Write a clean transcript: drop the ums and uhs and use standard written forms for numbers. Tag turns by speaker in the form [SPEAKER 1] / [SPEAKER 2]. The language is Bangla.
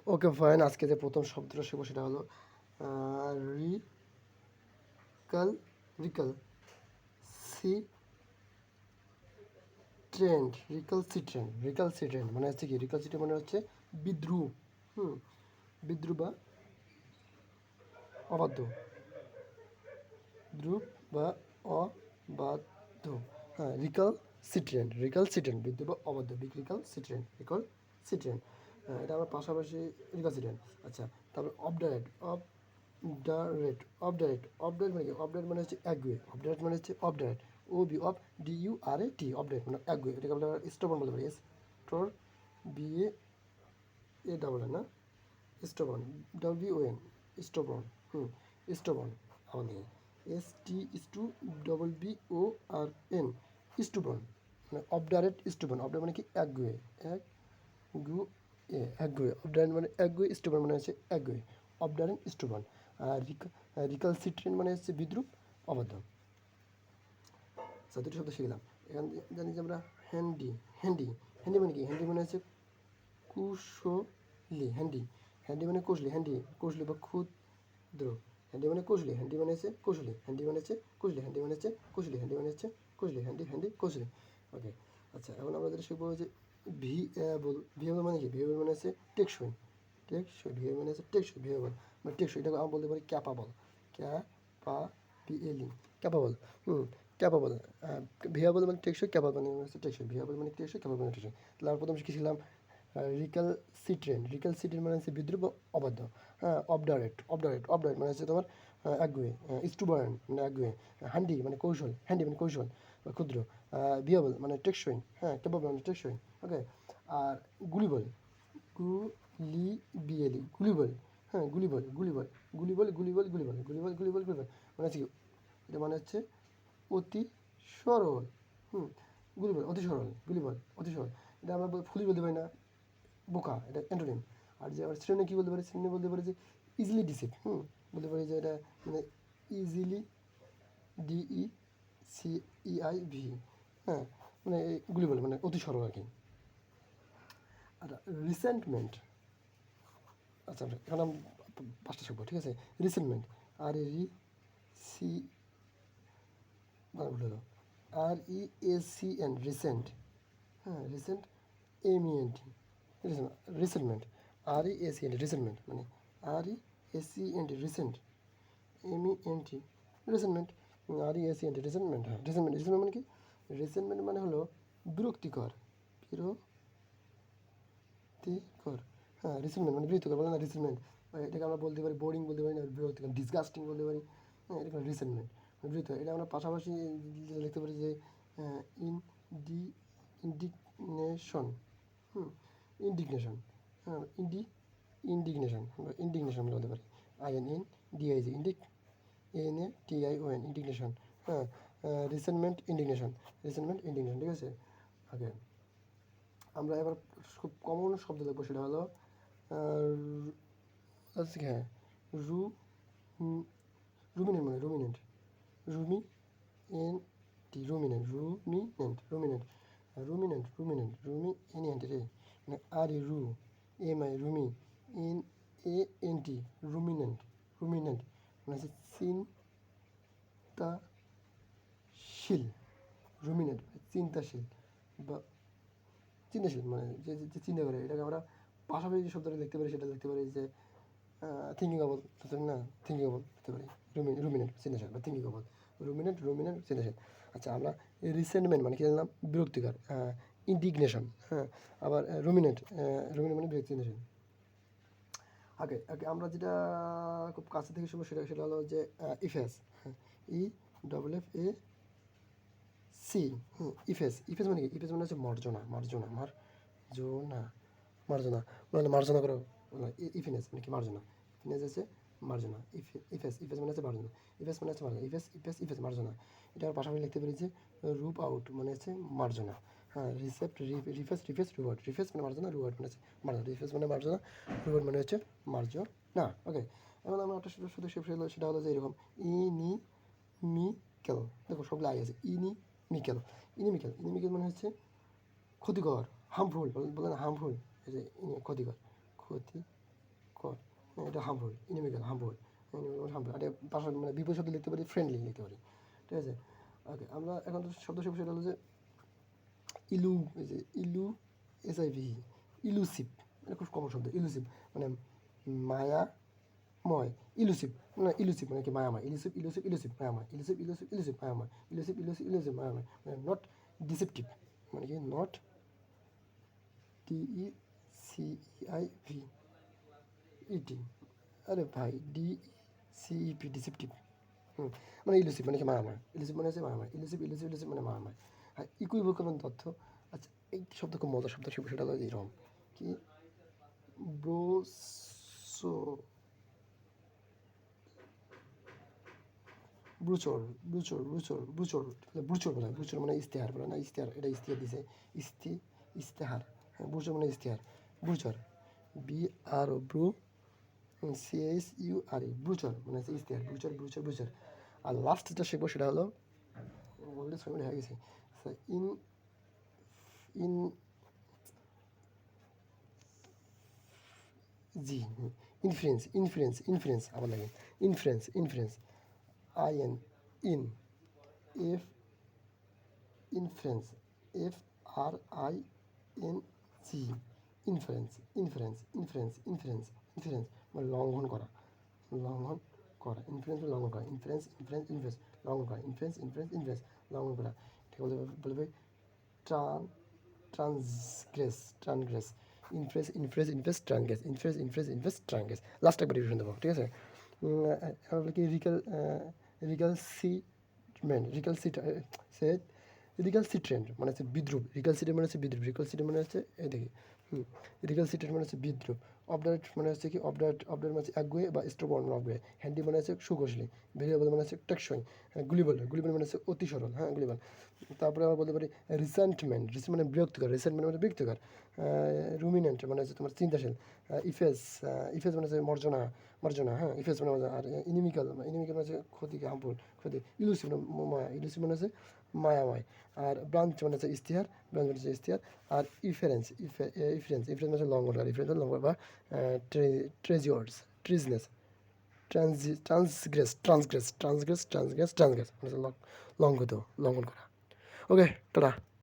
[SPEAKER 1] ওকে ফাইন, আজকে যে প্রথম শব্দটা শিখবো সেটা হলো recall recall C trend. Recall C trend মানে হচ্ছে কি, রিকাল সি ট্রেন্ড মানে হচ্ছে বিদ্রুপ। বিদ্রুপ বা অবাধ্য, দ্রুপ বা অবাধ্য। হ্যাঁ, রিকাল সি ট্রেন্ড বিদ্রুপ বা অবাধ্য, রিকাল সি ট্রেন্ড। হ্যাঁ, এটা আমার পাশাপাশি রিকাল সি ট্রেন্ড। আচ্ছা, তারপর অবডারেট মানে কি? অবডারেট মানে হচ্ছে একগুয়ে। অবডারেট মানে হচ্ছে অবডারেট, ও বি অফ D U R A T, obdurate মানে একগুয়ে। এটাকে আমরা স্টোবন বলতে পারি, স্টোর বি এ ডাবল এন না, স্টোবন ডব্লিউ এন, স্টোবন। স্টোবন আমাদের STU BBORN, স্টুবন মানে অবডারেট স্টুবন। অবডারেট মানে কি? একগুয়ে, একগুয়ে। অবডারেট মানে একগুয়ে, স্টুবন মানে হচ্ছে একগুয়ে, অবডারেট স্টুবন। আর রিকালসিট্রেন্ট মানে হচ্ছে বিদ্রুপ, অবাধ্য। দুটো শব্দ শিখলাম। এখান থেকে জানি যে আমরা হ্যান্ডি। হ্যান্ডি হ্যান্ডি মানে কি? হ্যান্ডি মানে হচ্ছে কুশলী। হ্যান্ডি মানে কুশলী, কুশলী বা ক্ষুদ্র। হ্যান্ডি মানে কুশলী, হ্যান্ডি মানে হচ্ছে কুশলী, হ্যান্ডি মানে হচ্ছে কুশলী, হ্যান্ডি মানে হচ্ছে কুশলী, হ্যান্ডি মানে হচ্ছে কুশলী, হ্যান্ডি কুশলী। ওকে, আচ্ছা, এখন আমরা যেটা শিখবো যে ভিএবল মানে কি? ভিএবল মানে হচ্ছে টেকসই। ভিএবল মানে হচ্ছে টেকসই, ভিএবল মানে টেকসই। এটাকে আমরা বলতে পারি ক্যাপাবল। ক্যাপাবিএলি, ক্যাপাবল। ক্যাপাবল। ভিএবল মানে টেকসই, ক্যাপাবল মানে হচ্ছে টেকসই। ভিএবল মানে টেকসই, ক্যাপাবল মানে টেকসই। তাহলে আমরা প্রথম শিখেছিলাম রিকাল সিট্রেন্ট মানে হচ্ছে বিদ্রুপ বা অবাধ্য। হ্যাঁ, অবডারেট মানে হচ্ছে তোমার একগুয়ে। স্টুবারেন্ট মানে একগুয়ে। হ্যান্ডি মানে কৌশল বা ক্ষুদ্র। ভিয়াবল মানে টেকসই। হ্যাঁ, ক্যাপাবল মানে টেকসই। ওকে, আর গুলিবল, গুলিবল। হ্যাঁ, গুলিবল মানে হচ্ছে কি? এটা মানে হচ্ছে অতি সরল। হুম অতি সরল। এটা আমরা ফুলি বলতে পারি না, বোকা, এটা অ্যান্টোনিম। আর যে আবার শ্রেণী কী বলতে পারি? শ্রেণী বলতে পারি যে ইজিলি ডিসিভ। বলতে পারি যে এটা মানে ইজিলি, DECEIV। হ্যাঁ, মানে এগুলি বলে মানে অতি সরল আর কি। আর রিসেন্টমেন্ট, আচ্ছা এখন আমি পাঁচটা শিখবো, ঠিক আছে? রিসেন্টমেন্ট, আর এ রি সি ভুলে দাও, REACN, রিসেন্ট। হ্যাঁ, রিসেন্ট, MENT, রিসেন্টমেন্ট। রিসেন্টমেন্ট মানে রিসেন্ট, MENT, রিসেন্টমেন্ট। রিসেন্টমেন্ট। হ্যাঁ, রিসেন্টমেন্ট মানে কি? রিসেন্টমেন্ট মানে হলো বিরক্তিকর। বিরক্তিকর। হ্যাঁ, রিসেন্টমেন্ট মানে বিরক্তিকর, বলে না রিসেন্টমেন্ট। এটাকে আমরা বলতে পারি বোরিং বলতে পারি, না বিরক্তিকর, ডিসগাস্টিং বলতে পারি। হ্যাঁ, এটা রিসেন্টমেন্ট মানে বিরক্তিকর। এটা আমরা পাশাপাশি লিখতে পারি যে ইনডি ইন্ডিগনেশন। হুম ইন্ডিগনেশন। হ্যাঁ, ইন্ডিগনেশন আমরা ইন্ডিগনেশন বলতে পারি। INNDIG, NATION, ইন্ডিগনেশন। হ্যাঁ, রিসেন্টমেন্ট ইন্ডিগনেশন, ঠিক আছে? ওকে, আমরা এবার খুব কমন শব্দ দেখবো, সেটা হলো হ্যাঁ, রু রুমিনেন্ট মানে রুমিনেন্ট। রুমি এন টি, রুমিনেন্ট রে মানে RUMI, রুমি, NANT, রুমিনেন্ট মানে হচ্ছে চিন্তাশীল। রুমিনেন্ট মানে চিন্তাশীল বা চিন্তাশীল মানে যে চিন্তা করে। এটাকে আমরা পাশাপাশি যে শব্দটা দেখতে পারি সেটা দেখতে পারি যে থিঙ্কিং অবল, না, থিঙ্কিং অবল হতে পারি। রুমিনেন্ট চিন্তাশীল বা থিঙ্কিং অবল, রুমিনেন্ট চিন্তাশীল। আচ্ছা, আমরা রিসেন্টমেন্ট মানে কি জানলাম? বিরক্তিকর। ইন্ডিগনেশন। হ্যাঁ, আবার রুমিনেন্ট মানে বিরক্তি, চিন্তাশীল। ওকে ওকে, আমরা যেটা খুব কাছে থেকে শুনবো সেটা হলো যে ইফেস। হ্যাঁ, EFFAC। ইফেস মানে কি? ইফেস মানে হচ্ছে মার্জনা। মার্জনা মানে মার্জনা করো। ইফিনেস মানে কি? মার্জনা। ইফিনেস আছে মার্জনা। ইফেস মানে হচ্ছে মার্জনা। ইফেস মানে হচ্ছে মার্জনা। ইফেস মার্জনা। এটার পাশাপাশি লিখতে পারি যে রুপ আউট মানে হচ্ছে মার্জনা। হ্যাঁ, রিফেস রিওয়ার্ড। রিফেস মানে মার্জনা, রিওয়ার্ড মানে হচ্ছে মার্জনা। রিফেস মানে মার্জনা, রিওয়ার্ড মানে হচ্ছে মার্জনা। ওকে, এখন আমরা একটা শুধু সেটা হলো যে এরকম ইনিমিক্যাল। দেখো সবগুলো আই আছে। ইনিমিক্যাল মানে হচ্ছে ক্ষতিকর, হার্মফুল, বলে না হার্মফুল, এই যে ক্ষতিকর, বিপরীত শব্দ লিখতে পারি ফ্রেন্ডলি লিখতে পারি, ঠিক আছে। ওকে, আমরা এখন শব্দ শেষ, সেটা হলো যে ইলু, এই যে ইলু, SIV, ইলুসিভ, এটা খুব কমন শব্দ। ইলুসিভ মানে মায়াময়, ইলুসিভ মানে ইলুসিভ মানে কি মায়াময়, ইলুসিভ ইলুসিভ ইলুসিভ মায়াময়, ইলুসিভ ইলুসিভ ইলুসিভ মায়াময়, ইলুসিভ ইলুসিভ ইলুসিভ মায়াময়, মানে নট ডিসেপটিভ, মানে কি নট DECEIV ইটি, আরে ভাই DCEP ডিসেপটিভ, মানে ইলুসিভ মানে কি মায়াময়, ইলুসিভ মানে হচ্ছে মায়াময়, ইলুসিভ ইলুসিভ ইলুসিভ মানে মায়াময়। আর ইকুইভোকাল তথ্য, আচ্ছা এই শব্দ খুব মজার শব্দ, সেটা হলো এরকম কি ব্রোসো, ব্রুচর ব্রুচর ব্রুচর ব্রুচর ব্রুচর বলে, ব্রুচর মানে ইস্তেহার বলে না, ইস্তেহার, এটা ইস্তেহার দিছে, ইস্তেহার, হ্যাঁ ব্রুচর মানে ইস্তেহার, ব্রুচর BRO CHURE, ব্রুচর মানে হচ্ছে ইস্তেহার, ব্রুচর ব্রুচর ব্রুচর। আর লাস্ট যেটা শিখবো সেটা হলো অলরেডি 6 মিনিট হয়ে গেছে, in in G influence influence influence আবার লাগে, influence influence IN in F influence FRING, influence influence influence influence influence মানে লঙ্ঘন করা, লঙ্ঘন করা, ইনফ্লুয়েন্স লঙ্ঘন করা, ইনফ্লুয়েন্স ইনফ্লুয়েন্স ইনফ্লুয়েন্স লঙ্ঘন করা, ইনফ্লুয়েন্স ইনফ্লুয়েন্স ইনফ্লুয়েন্স লঙ্ঘন করা, ঠিক বলবে transgress transgress, influence influence influence transgress, influence influence influence transgress. Last একবার রিভিশন দেবো, ঠিক আছে। আমরা কি রিকালসিট্রেন্ট মানে হচ্ছে বিদ্রুপ, রিকালসিট্রেন্ট মানে হচ্ছে বিদ্রুপ, রিকালসিট্রেন্ট মানে হচ্ছে এই দেখি রিকালসিট্রেন্ট মানে হচ্ছে বিদ্রুপ, অবডারেট মানে হচ্ছে কি অবডারেট মানে হচ্ছে একগুয়ে বা স্ট্রোবর্ন অবগুয়ে, হ্যান্ডি মানে হচ্ছে সুকৌশলী, ভেরিয়েবল মানে হচ্ছে টেকসই, গুলিবল মানে হচ্ছে অতি সরল, হ্যাঁ গুলিবল। তারপরে আমরা বলতে পারি রিসেন্টমেন্ট, মানে বিরক্তিকর, রিসেন্টমেন্ট মানে বিরক্তিকর, রুমিনেন্ট মানে হচ্ছে তোমার চিন্তাশীল, ইফেস ইফেস মানে হচ্ছে মার্জনা, হ্যাঁ ইফেস মানে আর ইনিমিক্যাল মানে হচ্ছে ক্ষতি, হার্মফুল ক্ষতি, ইলুসিভ মানে মায়া, ইলুসিভ মানে হচ্ছে মায়াময়, আর ব্রাঞ্চ মানে হচ্ছে ইস্তিহার, ব্রাঞ্চ মানে হচ্ছে ইস্তিহার, আর ইফারেন্স মানে হচ্ছে লঙ্ঘন করা, ইফারেন্স মানে লঙ্ঘন বা ট্রেজিওর্স ট্রিজনেস, ট্রান্সগ্রেস মানে হচ্ছে লঙ্ঘন করা। ওকে টাটা।